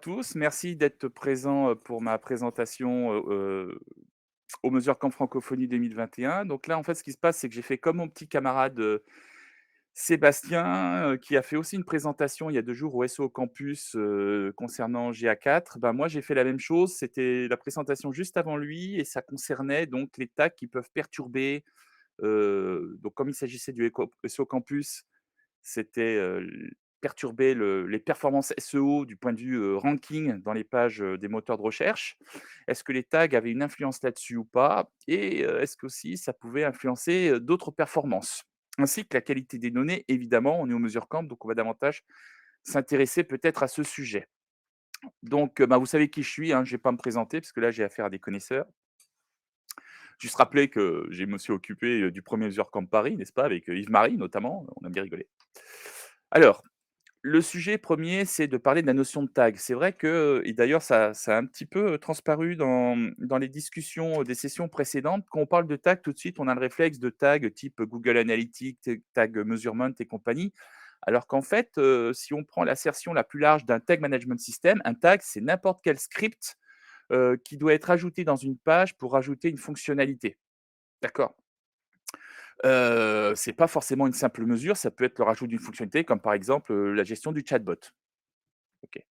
Tous, merci d'être présents, pour ma présentation, au Mesure Camp Francophonie 2021. Donc là, en fait, ce qui se passe, c'est que j'ai fait comme mon petit camarade, Sébastien, qui a fait aussi une présentation il y a 2 jours au SO Campus, concernant GA4. Ben, moi, j'ai fait la même chose. C'était la présentation juste avant lui et ça concernait donc les tags qui peuvent perturber, donc comme il s'agissait du SO Campus, c'était, perturber les performances SEO du point de vue, ranking dans les pages, des moteurs de recherche. Est-ce que les tags avaient une influence là-dessus ou pas? Et est-ce qu'aussi ça pouvait influencer, d'autres performances? Ainsi que la qualité des données, évidemment, on est au Mesure Camp, donc on va davantage s'intéresser peut-être à ce sujet. Donc, bah, vous savez qui je suis, hein, je ne vais pas me présenter parce que là j'ai affaire à des connaisseurs. Juste rappeler que je me suis occupé, du 1er Mesure Camp Paris, n'est-ce pas? Avec, Yves-Marie notamment, on a bien rigolé. Alors, le sujet premier, c'est de parler de la notion de tag. C'est vrai que et d'ailleurs ça a un petit peu, transparu dans les discussions, des sessions précédentes. Quand on parle de tag, tout de suite, on a le réflexe de tag type Google Analytics, tag measurement et compagnie. Alors qu'en fait, si on prend l'assertion la plus large d'un tag management system, un tag, c'est n'importe quel script, qui doit être ajouté dans une page pour ajouter une fonctionnalité. D'accord? C'est pas forcément une simple mesure, ça peut être le rajout d'une fonctionnalité comme par exemple, la gestion du chatbot. OK.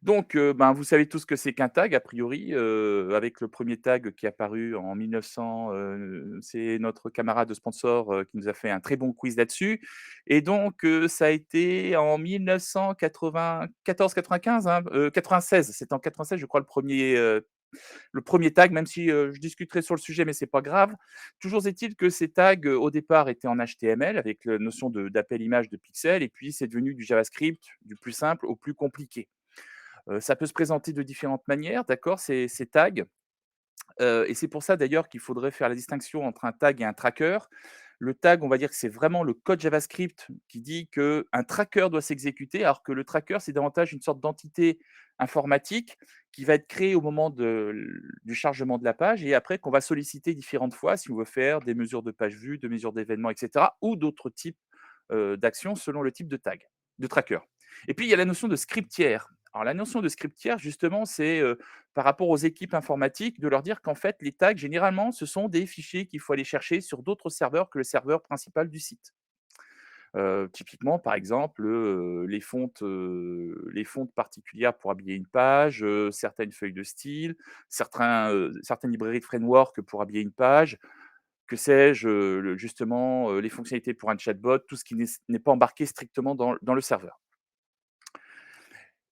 Donc, ben, vous savez tous ce que c'est qu'un tag a priori, avec le premier tag qui est apparu en 1900, c'est notre camarade sponsor, qui nous a fait un très bon quiz là-dessus et donc, ça a été en 1994-95, hein, 96, c'était en 96 je crois le premier tag, même si, je discuterai sur le sujet, mais c'est pas grave. Toujours est-il que ces tags, au départ étaient en HTML avec la notion d'appel image de pixels et puis c'est devenu du JavaScript, du plus simple au plus compliqué. Ça peut se présenter de différentes manières, d'accord, ces tags, et c'est pour ça d'ailleurs qu'il faudrait faire la distinction entre un tag et un tracker. Le tag, on va dire que c'est vraiment le code JavaScript qui dit qu'un tracker doit s'exécuter, alors que le tracker, c'est davantage une sorte d'entité informatique qui va être créée au moment du chargement de la page et après qu'on va solliciter différentes fois si on veut faire des mesures de page vue, de mesures d'événements et cetera ou d'autres types, d'actions selon le type de tracker. Et puis il y a la notion de scriptière. Alors la notion de scriptière justement, c'est, par rapport aux équipes informatiques, de leur dire qu'en fait les tags généralement, ce sont des fichiers qu'il faut aller chercher sur d'autres serveurs que le serveur principal du site. Typiquement, par exemple, les fontes particulières pour habiller une page, certaines feuilles de style, certaines librairies de framework pour habiller une page, que sais-je, justement, les fonctionnalités pour un chatbot, tout ce qui n'est pas embarqué strictement dans le serveur.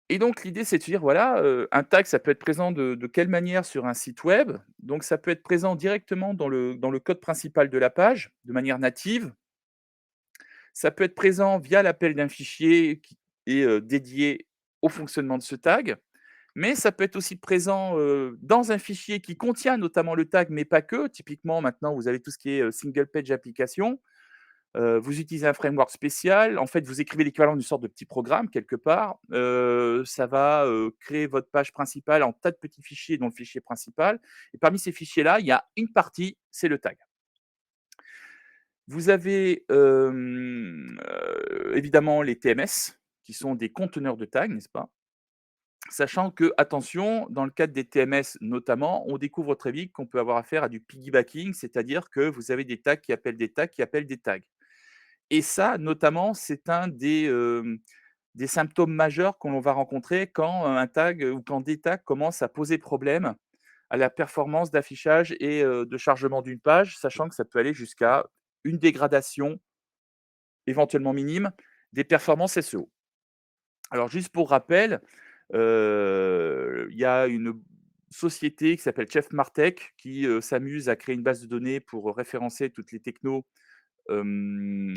Et donc l'idée, c'est de se dire, voilà, un tag, ça peut être présent de quelle manière sur un site web? Donc ça peut être présent directement dans le code principal de la page, de manière native. Ça peut être présent via l'appel d'un fichier qui est, dédié au fonctionnement de ce tag, mais ça peut être aussi présent, dans un fichier qui contient notamment le tag, mais pas que. Typiquement, maintenant, vous avez tout ce qui est, single page application. Vous utilisez un framework spécial. En fait, vous écrivez l'équivalent d'une sorte de petit programme quelque part. Ça va, créer votre page principale en tas de petits fichiers dans le fichier principal et parmi ces fichiers-là, il y a une partie, c'est le tag. Vous avez, évidemment les TMS qui sont des conteneurs de tags, n'est-ce pas? Sachant que, attention, dans le cadre des TMS notamment, on découvre très vite qu'on peut avoir affaire à du piggybacking, c'est-à-dire que vous avez des tags qui appellent des tags qui appellent des tags. Et ça, notamment, c'est un des symptômes majeurs que l'on va rencontrer quand, un tag, ou quand des tags commencent à poser problème à la performance d'affichage et de chargement d'une page, sachant que ça peut aller jusqu'à une dégradation éventuellement minime des performances SEO. Alors juste pour rappel, il y a une société qui s'appelle Chef Martech qui, s'amuse à créer une base de données pour référencer toutes les technos, hem,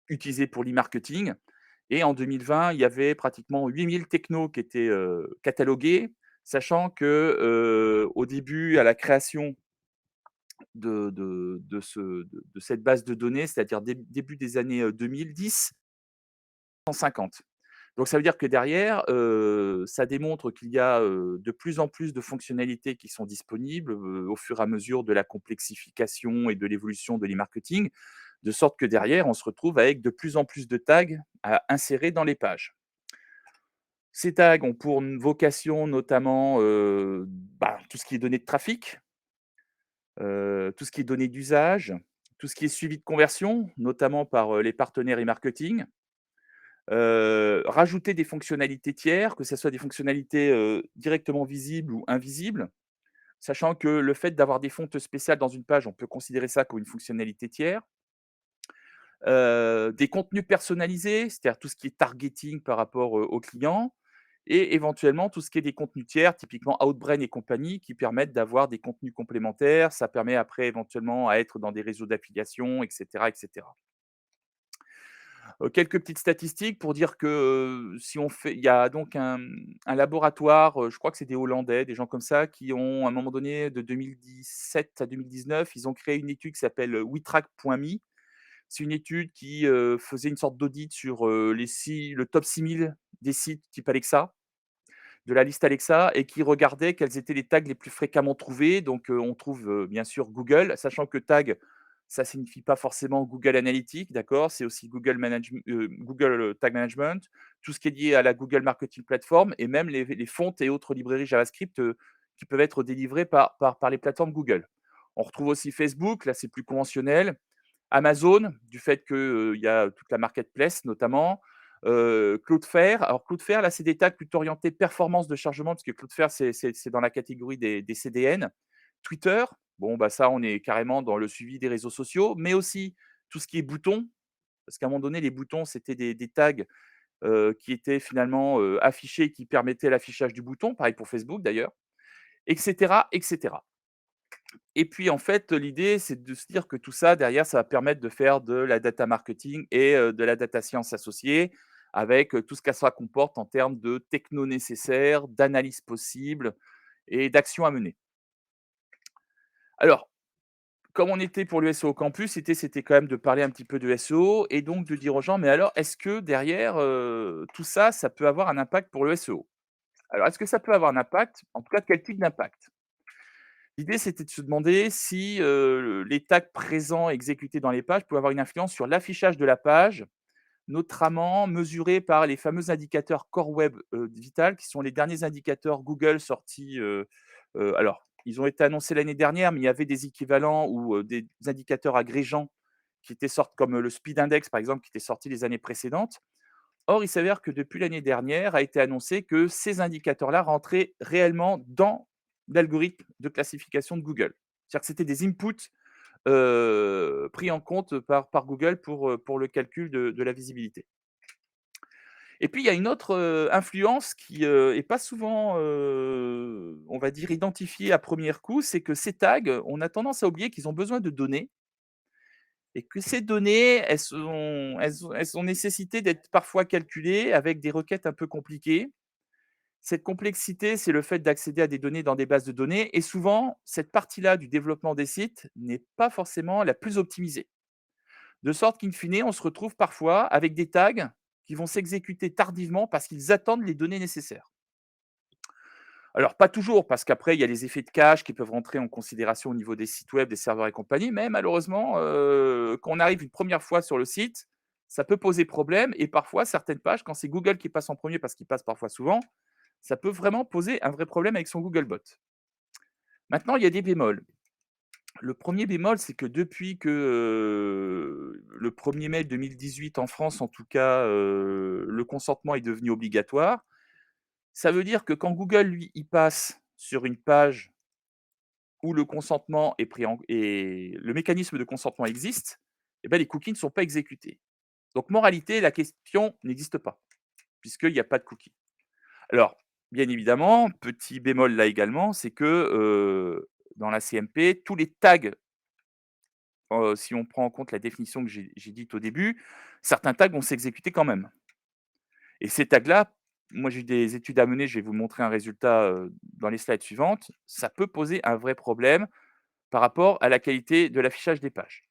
utilisées pour l'e-marketing et en 2020, il y avait pratiquement 8 000 technos qui étaient, catalogués, sachant que, au début, à la création de cette base de données, c'est-à-dire début des années, 2010, 150. Donc ça veut dire que derrière, ça démontre qu'il y a, de plus en plus de fonctionnalités qui sont disponibles, au fur et à mesure de la complexification et de l'évolution de l'e-marketing, de sorte que derrière, on se retrouve avec de plus en plus de tags à insérer dans les pages. Ces tags ont pour vocation notamment, tout ce qui est données de trafic, tout ce qui est données d'usage, tout ce qui est suivi de conversion, notamment par, les partenaires e-marketing. Rajouter des fonctionnalités tiers, que ça soit des fonctionnalités, directement visibles ou invisibles, sachant que le fait d'avoir des fontes spéciales dans une page, on peut considérer ça comme une fonctionnalité tiers. Des contenus personnalisés, c'est-à-dire tout ce qui est targeting par rapport, aux clients et éventuellement tout ce qui est des contenus tiers, typiquement Outbrain et compagnie, qui permettent d'avoir des contenus complémentaires. Ça permet après éventuellement à être dans des réseaux d'affiliation et cetera et cetera. Quelques petites statistiques pour dire que, si on fait il y a donc un laboratoire, je crois que c'est des Hollandais, des gens comme ça, qui ont à un moment donné de 2017 à 2019, ils ont créé une étude qui s'appelle, WeTrack.me. C'est une étude qui, faisait une sorte d'audit sur, le top 6 000 des sites type Alexa, de la liste Alexa et qui regardait quels étaient les tags les plus fréquemment trouvés. Donc, on trouve, bien sûr Google, sachant que tag, ça signifie pas forcément Google Analytics, d'accord? C'est aussi Google, Tag Management, tout ce qui est lié à la Google Marketing Platform et même les fontes et autres librairies JavaScript, qui peuvent être délivrées par les plateformes Google. On retrouve aussi Facebook, là c'est plus conventionnel. Amazon, du fait que, il y a toute la marketplace notamment, Cloudflare. Alors Cloudflare, là, c'est des tags plutôt orientés performance de chargement, parce que Cloudflare, c'est dans la catégorie des CDN. Twitter, bon, bah, ça, on est carrément dans le suivi des réseaux sociaux, mais aussi tout ce qui est boutons, parce qu'à un moment donné, les boutons, c'était des tags, qui étaient finalement, affichés, qui permettaient l'affichage du bouton, pareil pour Facebook d'ailleurs, et cetera, et cetera. Et puis, en fait, l'idée, c'est de se dire que tout ça, derrière, ça va permettre de faire de la data marketing et de la data science associée avec, tout ce que ça comporte en termes de techno nécessaires, d'analyse possible et d'actions à mener. Alors, comme on était pour le SEO Campus, c'était quand même de parler un petit peu de SEO et donc de dire aux gens: «Mais alors, est-ce que derrière, tout ça, ça peut avoir un impact pour le SEO?» Alors, est-ce que ça peut avoir un impact? En tout cas, quel type d'impact? L'idée, c'était de se demander si, les tags présents exécutés dans les pages pouvaient avoir une influence sur l'affichage de la page, notamment mesurés par les fameux indicateurs Core Web Vitals, qui sont les derniers indicateurs Google sortis, alors ils ont été annoncés l'année dernière, mais il y avait des équivalents ou, des indicateurs agrégeants qui étaient sortis comme, le Speed Index, par exemple, qui était sorti les années précédentes. Or, il s'avère que depuis l'année dernière a été annoncé que ces indicateurs-là rentraient réellement dans l'algorithme de classification de Google. C'est-à-dire que c'était des inputs, pris en compte par Google pour le calcul de la visibilité. Et puis il y a une autre, influence qui, est pas souvent, on va dire identifiée à première coup, c'est que ces tags, on a tendance à oublier qu'ils ont besoin de données et que ces données, elles sont nécessitées d'être parfois calculées avec des requêtes un peu compliquées. Cette complexité, c'est le fait d'accéder à des données dans des bases de données et souvent, cette partie-là du développement des sites n'est pas forcément la plus optimisée. De sorte qu'in fine, on se retrouve parfois avec des tags qui vont s'exécuter tardivement parce qu'ils attendent les données nécessaires. Alors pas toujours, parce qu'après il y a les effets de cache qui peuvent rentrer en considération au niveau des sites web, des serveurs et compagnie, mais malheureusement, quand on arrive une première fois sur le site, ça peut poser problème et parfois certaines pages, quand c'est Google qui passe en premier, parce qu'il passe parfois souvent, ça peut vraiment poser un vrai problème avec son Googlebot. Maintenant, il y a des bémols. Le premier bémol, c'est que depuis que, le 1er mai 2018 en France en tout cas, le consentement est devenu obligatoire. Ça veut dire que quand Google, lui, il passe sur une page où le consentement est pris en et le mécanisme de consentement existe, et ben les cookies ne sont pas exécutés. Donc moralité, la question n'existe pas, puisqu'il y a pas de cookies. Alors, bien évidemment, petit bémol là également, c'est que, dans la CMP, tous les tags, si on prend en compte la définition que j'ai dite au début, certains tags vont s'exécuter quand même et ces tags-là, moi j'ai des études à mener, je vais vous montrer un résultat, dans les slides suivantes, ça peut poser un vrai problème par rapport à la qualité de l'affichage des pages.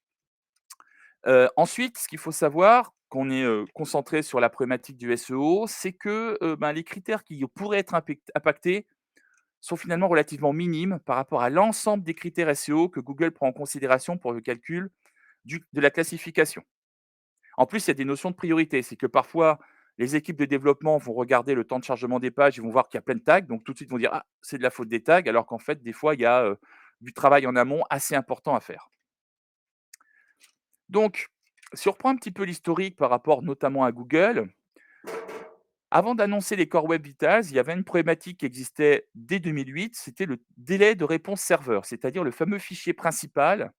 Ensuite, ce qu'il faut savoir, quand on est, concentré sur la problématique du SEO, c'est que, les critères qui pourraient être impactés sont finalement relativement minimes par rapport à l'ensemble des critères SEO que Google prend en considération pour le calcul de la classification. En plus, il y a des notions de priorité. C'est que parfois, Les équipes de développement vont regarder le temps de chargement des pages, ils vont voir qu'il y a plein de tags, donc tout de suite, ils vont dire: «Ah, c'est de la faute des tags», alors qu'en fait, des fois, il y a, du travail en amont assez important à faire. Donc, si on reprend un petit peu l'historique par rapport notamment à Google, avant d'annoncer les Core Web Vitals, il y avait une problématique qui existait dès 2008, c'était le délai de réponse serveur, c'est-à-dire le fameux fichier principal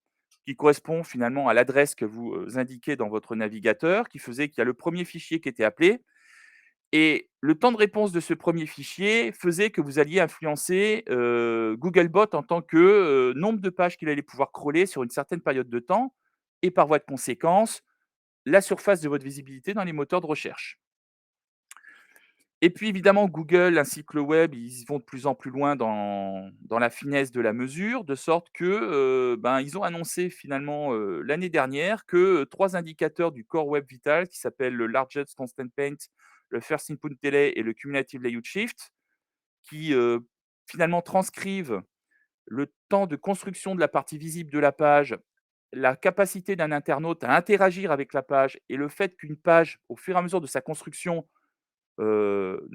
qui correspond finalement à l'adresse que vous, indiquez dans votre navigateur, qui faisait qu'il y a le premier fichier qui était appelé et le temps de réponse de ce premier fichier faisait que vous alliez influencer, Googlebot en tant que, nombre de pages qu'il allait pouvoir crawler sur une certaine période de temps et par voie de conséquence, la surface de votre visibilité dans les moteurs de recherche. Et puis évidemment, Google ainsi que le web, ils vont de plus en plus loin dans la finesse de la mesure, de sorte que, ben, ils ont annoncé finalement, l'année dernière que, 3 indicateurs du Core Web Vitals qui s'appellent le Largest Constant Paint, le First Input Delay et le Cumulative Layout Shift qui, finalement transcrivent le temps de construction de la partie visible de la page, la capacité d'un internaute à interagir avec la page et le fait qu'une page, au fur et à mesure de sa construction, heu,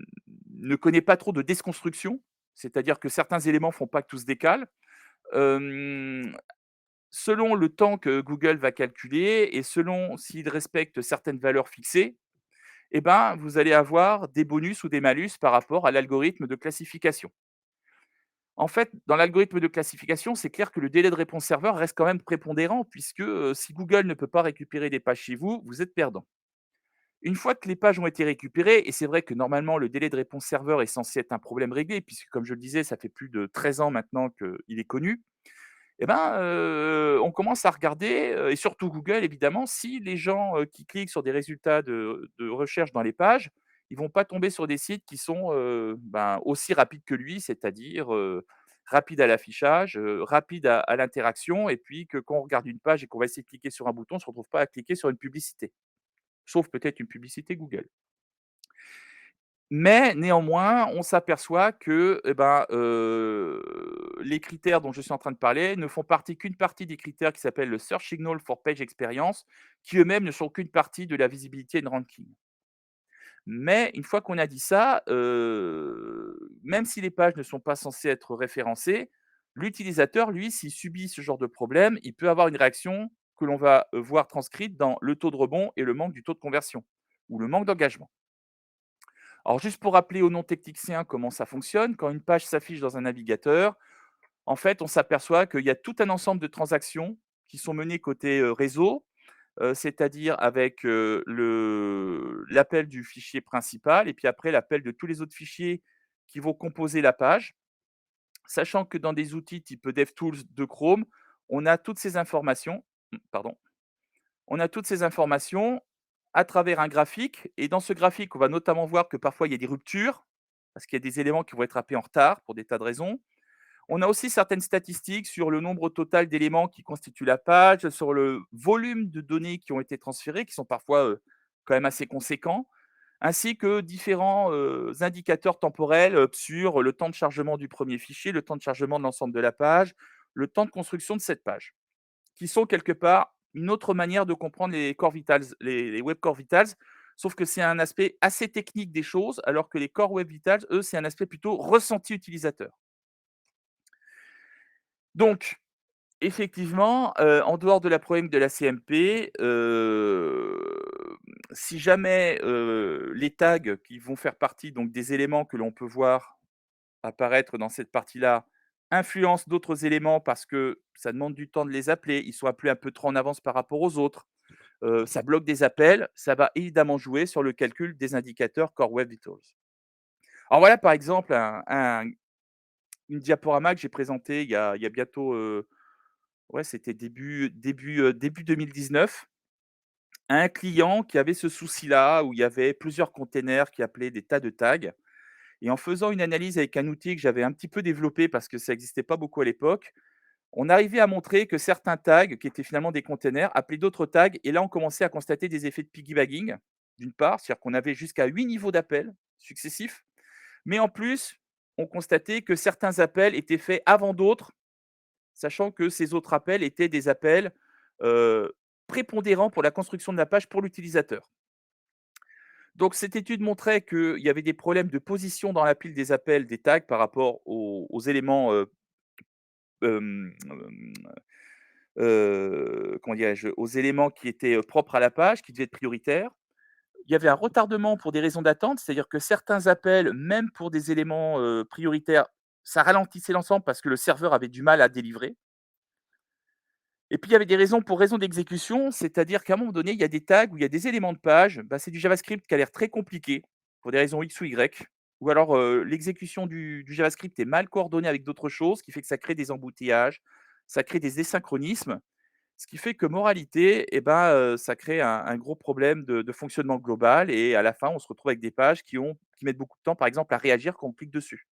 ne connaît pas trop de déconstruction, c'est-à-dire que certains éléments font pas que tout se décale. Hem, Selon le temps que Google va calculer et selon s'il respecte certaines valeurs fixées, et ben, vous allez avoir des bonus ou des malus par rapport à l'algorithme de classification. En fait, dans l'algorithme de classification, c'est clair que le délai de réponse serveur reste quand même prépondérant puisque, si Google ne peut pas récupérer des pages chez vous, vous êtes perdant. Une fois que les pages ont été récupérées, et c'est vrai que normalement le délai de réponse serveur est censé être un problème réglé puisque comme je le disais, ça fait plus de 13 ans maintenant qu'il est connu. Et ben, on commence à regarder, et surtout Google évidemment, si les gens, qui cliquent sur des résultats de recherche dans les pages, ils vont pas tomber sur des sites qui sont, ben, aussi rapides que lui, c'est-à-dire, rapides à l'affichage, rapides à l'interaction et puis que quand on regarde une page et qu'on va essayer de cliquer sur un bouton, on ne se retrouve pas à cliquer sur une publicité. Sauf peut-être une publicité Google. Mais néanmoins, on s'aperçoit que, eh ben, les critères dont je suis en train de parler ne font partie qu'une partie des critères qui s'appellent le Search Signal for Page Experience, qui eux-mêmes ne sont qu'une partie de la visibilité and ranking. Mais une fois qu'on a dit ça, même si les pages ne sont pas censées être référencées, l'utilisateur, lui, s'il subit ce genre de problème, il peut avoir une réaction que l'on va, voir transcrite dans le taux de rebond et le manque du taux de conversion ou le manque d'engagement. Alors juste pour rappeler aux non-techniciens comment ça fonctionne, quand une page s'affiche dans un navigateur, en fait, on s'aperçoit qu'il y a tout un ensemble de transactions qui sont menées côté, réseau, c'est-à-dire avec, l'appel du fichier principal et puis après l'appel de tous les autres fichiers qui vont composer la page. Sachant que dans des outils type DevTools de Chrome, on a toutes ces informations pardon. On a toutes ces informations à travers un graphique et dans ce graphique, on va notamment voir que parfois il y a des ruptures, parce qu'il y a des éléments qui vont être appelés en retard pour des tas de raisons. On a aussi certaines statistiques sur le nombre total d'éléments qui constituent la page, sur le volume de données qui ont été transférées, qui sont parfois, quand même assez conséquents, ainsi que différents, indicateurs temporels, sur le temps de chargement du premier fichier, le temps de chargement de l'ensemble de la page, le temps de construction de cette page qui sont quelque part une autre manière de comprendre les core vitals, les web core vitals, sauf que c'est un aspect assez technique des choses, alors que les core web vitals, eux, c'est un aspect plutôt ressenti utilisateur. Donc, effectivement, en dehors de la problématique de la CMP, si jamais, les tags qui vont faire partie donc des éléments que l'on peut voir apparaître dans cette partie-là, influencent d'autres éléments parce que ça demande du temps de les appeler, ils sont appelés un peu trop en avance par rapport aux autres. Ça bloque des appels, ça va évidemment jouer sur le calcul des indicateurs Core Web Vitals. Alors voilà par exemple une diaporama que j'ai présentée il y a bientôt, ouais c'était début 2019, à un client qui avait ce souci-là, où il y avait plusieurs containers qui appelaient des tas de tags et en faisant une analyse avec un outil que j'avais un petit peu développé parce que ça n'existait pas beaucoup à l'époque, on arrivait à montrer que certains tags, qui étaient finalement des containers, appelaient d'autres tags et là, on commençait à constater des effets de piggybagging, d'une part, c'est-à-dire qu'on avait jusqu'à 8 niveaux d'appels successifs, mais en plus, on constatait que certains appels étaient faits avant d'autres, sachant que ces autres appels étaient des appels, heu, prépondérants pour la construction de la page pour l'utilisateur. Donc cette étude montrait qu'il y avait des problèmes de position dans la pile des appels des tags par rapport aux éléments, comment dirais-je? Aux éléments qui étaient, propres à la page, qui devaient être prioritaires. Il y avait un retardement pour des raisons d'attente, c'est-à-dire que certains appels, même pour des éléments, prioritaires, ça ralentissait l'ensemble parce que le serveur avait du mal à délivrer. Et puis il y avait des raisons pour raisons d'exécution, c'est-à-dire qu'à un moment donné, il y a des tags où il y a des éléments de page, bah, c'est du JavaScript qui a l'air très compliqué pour des raisons X ou Y, ou alors, l'exécution du JavaScript est mal coordonnée avec d'autres choses, ce qui fait que ça crée des embouteillages, ça crée des asynchronismes. Ce qui fait que moralité, eh ben, ça crée un gros problème de fonctionnement global et à la fin, on se retrouve avec des pages qui mettent beaucoup de temps, par exemple, à réagir quand on clique dessus.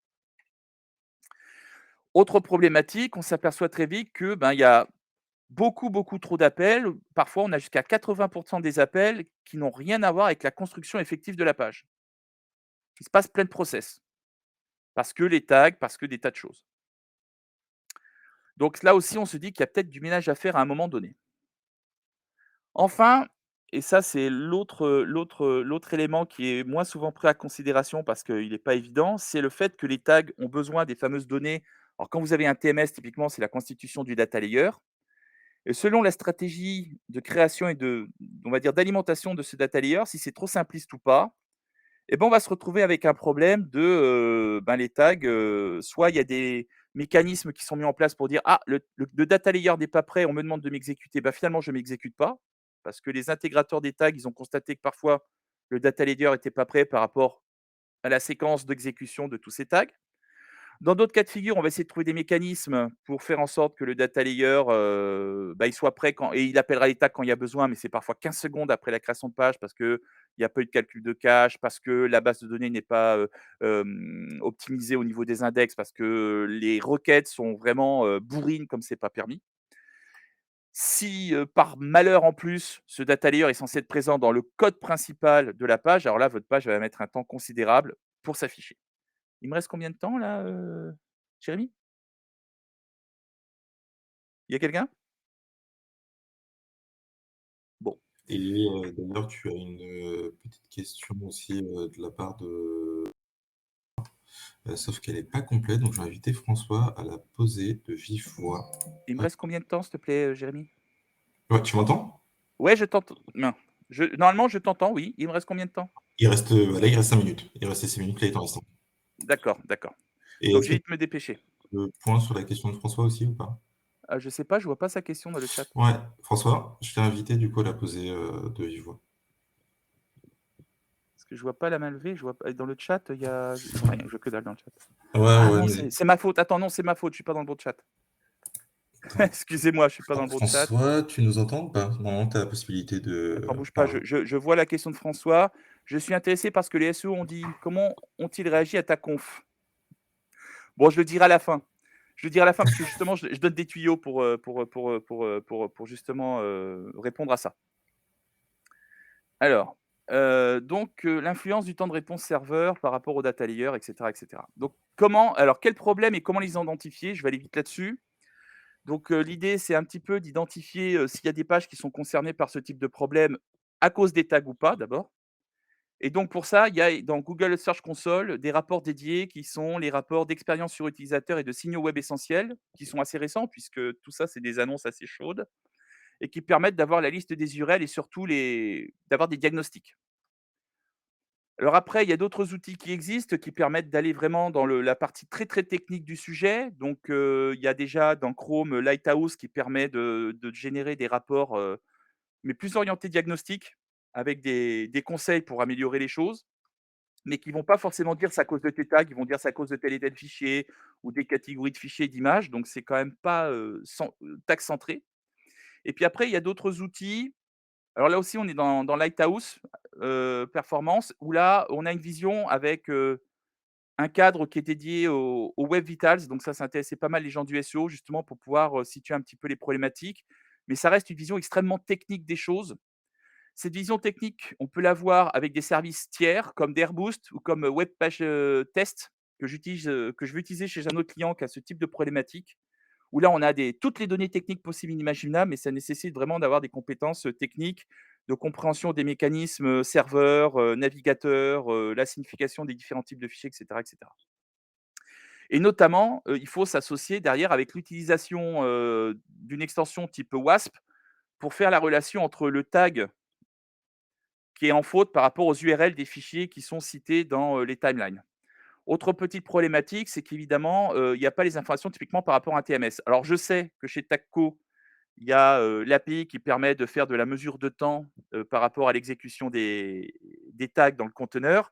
Autre problématique, on s'aperçoit très vite que, ben, il y a beaucoup, beaucoup trop d'appels. Parfois, on a jusqu'à 80 des appels qui n'ont rien à voir avec la construction effective de la page. Il se passe plein de process, parce que les tags, parce que des tas de choses. Donc là aussi, on se dit qu'il y a peut-être du ménage à faire à un moment donné. Enfin, et ça c'est l'autre élément qui est moins souvent pris en considération parce qu'il n'est pas évident, c'est le fait que les tags ont besoin des fameuses données. Alors quand vous avez un TMS, typiquement, c'est la constitution du data layer et selon la stratégie de création et on va dire, d'alimentation de ce data layer, si c'est trop simpliste ou pas, et ben, on va se retrouver avec un problème ben, les tags, soit il y a des mécanismes qui sont mis en place pour dire: «Ah, le data layer n'est pas prêt, on me demande de m'exécuter». Bah, finalement, je ne m'exécute pas, parce que les intégrateurs des tags, ils ont constaté que parfois le data layer était pas prêt par rapport à la séquence d'exécution de tous ces tags. Dans d'autres cas de figure, on va essayer de trouver des mécanismes pour faire en sorte que le data layer, bah, il soit prêt quand et il appellera les tags quand il y a besoin, mais c'est parfois 15 secondes après la création de page parce qu'il y a pas eu de calcul de cache, parce que la base de données n'est pas, optimisée au niveau des index, parce que les requêtes sont vraiment, bourrines comme c'est pas permis. Si, par malheur en plus, ce data layer est censé être présent dans le code principal de la page, alors là, votre page va mettre un temps considérable pour s'afficher. Il me reste combien de temps là, Jérémy? Il y a quelqu'un? Bon, Et d'ailleurs, tu as une, petite question aussi, de la part de sauf qu'elle est pas complète, donc je vais inviter François à la poser de vive voix. il me Hop. reste combien de temps, s'il te plaît, Jérémy? Ouais, tu m'entends? Ouais, je t'entends. Non, normalement, je t'entends, oui. Il me reste combien de temps? Là, il reste 5 minutes. Il restait 6 minutes, là, il t'en reste 5. D'accord, d'accord. Et Donc est-ce je vais que vite me dépêcher. le point sur la question de François aussi ou pas? Je sais pas, je vois pas sa question dans le chat. Ouais, François, je t'ai invité du coup à la poser, de vive voix. Parce que je vois pas la main levée, je vois pas dans le chat, il y a je vois rien, je vois que dalle dans le chat. Ouais, Ah ouais, non, mais c'est ma faute. Attends, non, c'est ma faute, je suis pas dans le bon chat. attends. Excusez-moi, je suis pas dans le bon chat. François, tu nous entends ou pas? Normalement, tu as la possibilité Attends, de bouge pas, je parler. je je vois la question de François. Je suis intéressé parce que les SEO ont dit: «Comment ont-ils réagi à ta conf?» Bon, je le dirai à la fin. Je le dirai à la fin parce que justement, je donne des tuyaux pour justement, répondre à ça. Alors, donc, l'influence du temps de réponse serveur par rapport au data layer et cetera et cetera. Donc quels problèmes et comment les identifier? Je vais aller vite là-dessus. Donc, l'idée, c'est un petit peu d'identifier, s'il y a des pages qui sont concernées par ce type de problème à cause des tags ou pas, d'abord. Et donc pour ça, il y a dans Google Search Console des rapports dédiés qui sont les rapports d'expérience sur utilisateur et de signaux web essentiels, qui sont assez récents puisque tout ça, c'est des annonces assez chaudes et qui permettent d'avoir la liste des URL et surtout d'avoir des diagnostics. Alors après, il y a d'autres outils qui existent, qui permettent d'aller vraiment dans la partie très, très technique du sujet. Donc, il y a déjà dans Chrome, Lighthouse qui permet de générer des rapports, mais plus orientés diagnostic, avec des conseils pour améliorer les choses. Mais qui vont pas forcément dire: «C'est à cause de tes tags», ils vont dire: «C'est à cause de tel et tel fichier» ou des catégories de fichiers d'images, donc c'est quand même pas, tag centré. Et puis après, il y a d'autres outils. Alors là aussi, on est dans Lighthouse, performance, où là, on a une vision avec, un cadre qui est dédié aux web vitals, donc ça intéressait pas mal les gens du SEO justement pour pouvoir, situer un petit peu les problématiques. Mais ça reste une vision extrêmement technique des choses. Cette vision technique, on peut l'avoir avec des services tiers comme d'Airboost ou comme Webpage, Test que je vais utiliser chez un autre client qui a ce type de problématique, où là, on a toutes les données techniques possibles et inimaginables, mais ça nécessite vraiment d'avoir des compétences, techniques, de compréhension des mécanismes serveurs, navigateurs, la signification des différents types de fichiers, et cetera, et cetera. Et notamment, il faut s'associer derrière avec l'utilisation, d'une extension type WASP pour faire la relation entre le tag qui est en faute par rapport aux URL des fichiers qui sont cités dans, les timelines. Autre petite problématique, c'est qu'évidemment, il y a pas les informations typiquement par rapport à un TMS. Alors je sais que chez Tagco, il y a, l'API qui permet de faire de la mesure de temps, par rapport à l'exécution des tags dans le conteneur,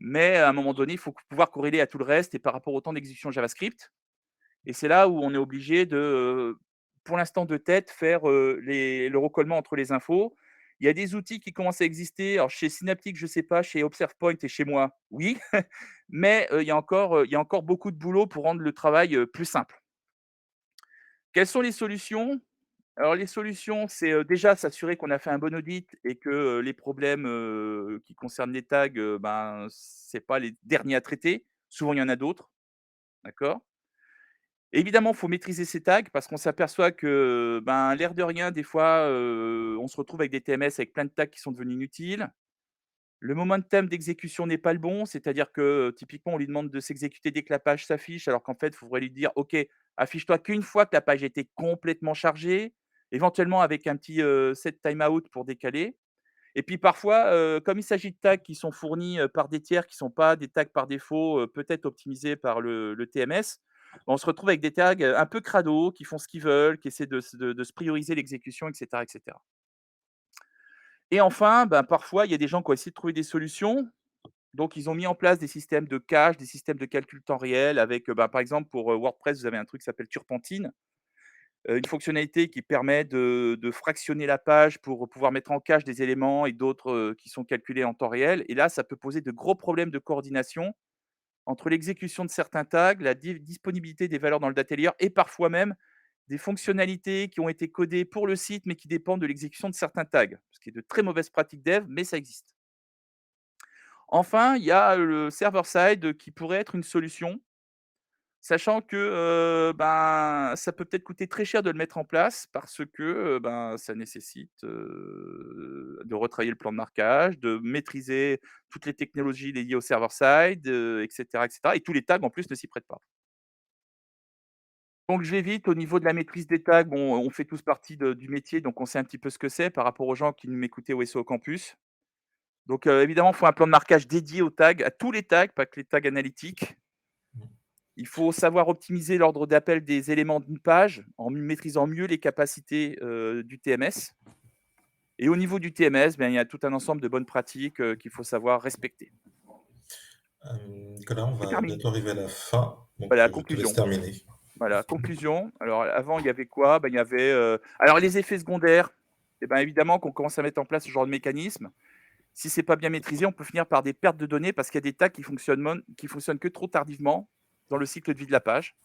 mais à un moment donné, il faut pouvoir corréler à tout le reste et par rapport au temps d'exécution JavaScript. Et c'est là où on est obligé de, pour l'instant de tête, faire, le recollement entre les infos. Il y a des outils qui commencent à exister. Alors chez Synaptic, je ne sais pas, chez ObservePoint et chez moi, oui, mais il y a encore beaucoup de boulot pour rendre le travail, plus simple. Quelles sont les solutions? Alors les solutions, c'est, déjà s'assurer qu'on a fait un bon audit et que, les problèmes, qui concernent les tags, ben, c'est pas les derniers à traiter. Souvent, il y en a d'autres, d'accord? Évidemment, il faut maîtriser ces tags parce qu'on s'aperçoit que, ben, l'air de rien, des fois, on se retrouve avec des TMS avec plein de tags qui sont devenus inutiles. Le momentum d'exécution n'est pas le bon, c'est-à-dire que, typiquement, on lui demande de s'exécuter dès que la page s'affiche, alors qu'en fait, il faudrait lui dire: «OK, affiche-toi qu'une fois que la page a été complètement chargée», éventuellement avec un petit, set timeout pour décaler. Et puis parfois, comme il s'agit de tags qui sont fournis, par des tiers qui ne sont pas des tags par défaut, peut-être optimisés par le TMS, on se retrouve avec des tags, un peu crado, qui font ce qu'ils veulent, qui essaient de se prioriser l'exécution, et cetera, et cetera. Et enfin, ben, parfois, il y a des gens qui ont essayé de trouver des solutions. Donc ils ont mis en place des systèmes de cache, des systèmes de calcul temps réel avec, bah, par exemple pour, WordPress, vous avez un truc qui s'appelle Turpentine, une fonctionnalité qui permet de fractionner la page pour pouvoir mettre en cache des éléments et d'autres, qui sont calculés en temps réel et là, ça peut poser de gros problèmes de coordination entre l'exécution de certains tags, la disponibilité des valeurs dans le data layer et parfois même des fonctionnalités qui ont été codées pour le site, mais qui dépendent de l'exécution de certains tags. Ce qui est de très mauvaises pratiques dev, mais ça existe. Enfin, il y a le server side qui pourrait être une solution. Sachant que, ben, ça peut peut-être coûter très cher de le mettre en place parce que, ben, ça nécessite, de retravailler le plan de marquage, de maîtriser toutes les technologies liées au server side, et cetera et tous les tags en plus ne s'y prêtent pas. Donc je vais vite au niveau de la maîtrise des tags, bon, on fait tous partie du métier, donc on sait un petit peu ce que c'est par rapport aux gens qui m'écoutaient au SEO Campus. Donc, évidemment, il faut un plan de marquage dédié aux tags, à tous les tags, pas que les tags analytiques. Il faut savoir optimiser l'ordre d'appel des éléments d'une page en maîtrisant mieux les capacités, du TMS et au niveau du TMS, ben, il y a tout un ensemble de bonnes pratiques, qu'il faut savoir respecter. Nicolas, on J'ai va terminé. bientôt arriver à la fin, donc Voilà, je te laisse conclusion. terminer. Voilà, conclusion. Alors avant, il y avait quoi? Ben, il y avait, alors les effets secondaires et ben, évidemment qu'on commence à mettre en place ce genre de mécanisme. Si c'est pas bien maîtrisé, on peut finir par des pertes de données parce qu'il y a des tags qui fonctionnent que trop tardivement dans le cycle de vie de la page.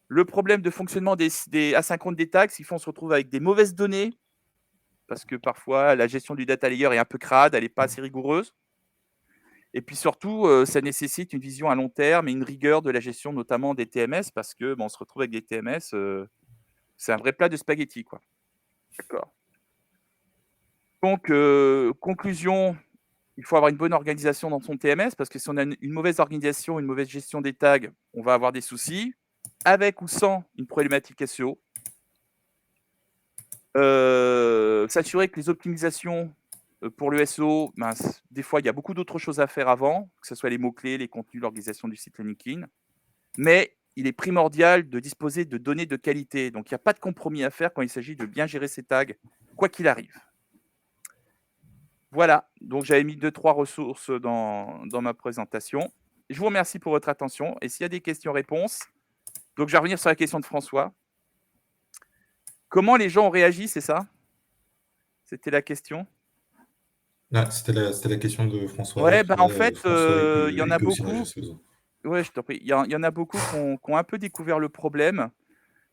Le problème de fonctionnement des asynchrones des tags, c'est qu'on se retrouve avec des mauvaises données, parce que parfois la gestion du data layer est un peu crade, elle n'est pas assez rigoureuse. Et puis surtout, ça nécessite une vision à long terme et une rigueur de la gestion notamment des TMS, parce que, on se retrouve avec des TMS, c'est un vrai plat de spaghettis, quoi. D'accord. Donc, conclusion, il faut avoir une bonne organisation dans son TMS, parce que si on a une mauvaise organisation, une mauvaise gestion des tags, on va avoir des soucis, avec ou sans une problématique SEO. S'assurer que les optimisations, pour le SEO, ben, des fois, il y a beaucoup d'autres choses à faire avant, que ce soit les mots-clés, les contenus, l'organisation du site LinkedIn. Mais il est primordial de disposer de données de qualité. Donc il n'y a pas de compromis à faire quand il s'agit de bien gérer ses tags, quoi qu'il arrive. Voilà, donc j'avais mis deux-trois ressources dans ma présentation. Je vous remercie pour votre attention et s'il y a des questions-réponses, donc je vais revenir sur la question de François. Comment les gens ont réagi, c'est ça? C'était la question? Ah, c'était la question de François. Ouais, ben, Après, en fait, François, il y en il a peut aussi réagir beaucoup. si besoin. Ouais, je t'en prie. Il y en a beaucoup qui ont un peu découvert le problème,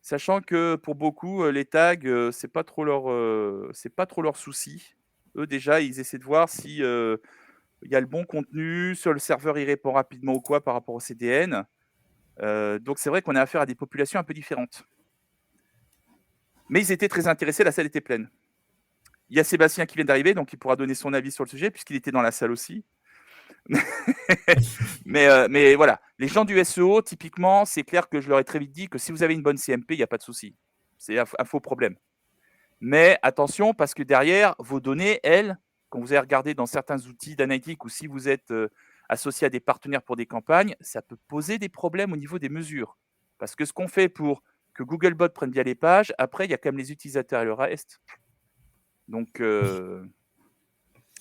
sachant que pour beaucoup, les tags, c'est pas trop leur souci. Eux, déjà, ils essaient de voir si, il y a le bon contenu, sur le serveur il répond rapidement ou quoi par rapport au CDN. Donc c'est vrai qu'on a affaire à des populations un peu différentes. Mais ils étaient très intéressés, la salle était pleine. Il y a Sébastien qui vient d'arriver, donc il pourra donner son avis sur le sujet, puisqu'il était dans la salle aussi. Mais voilà, les gens du SEO, typiquement, c'est clair que je leur ai très vite dit que si vous avez une bonne CMP, il n'y a pas de souci. C'est un faux problème. Mais attention, parce que derrière, vos données, elles, quand vous allez regarder dans certains outils d'analytique ou si vous êtes associé à des partenaires pour des campagnes, ça peut poser des problèmes au niveau des mesures. Parce que ce qu'on fait pour que Googlebot prenne bien les pages, après, il y a quand même les utilisateurs et le reste. Donc,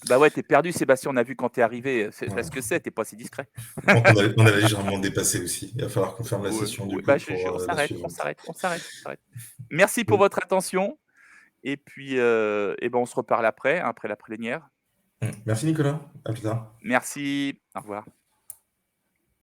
bah ouais, t'es perdu, Sébastien, on a vu quand t'es arrivé. C'est Voilà. ce que c'est, t'es pas si discret. On a légèrement dépassé aussi. Il va falloir qu'on ferme la Ouais, session du ouais, coup bah, pour on la s'arrête, on suivante. s'arrête, on s'arrête, on s'arrête. Merci pour Oui. votre attention. Et puis, et ben, on se reparle après, après la plénière. Merci Nicolas, à plus tard. Merci, au revoir.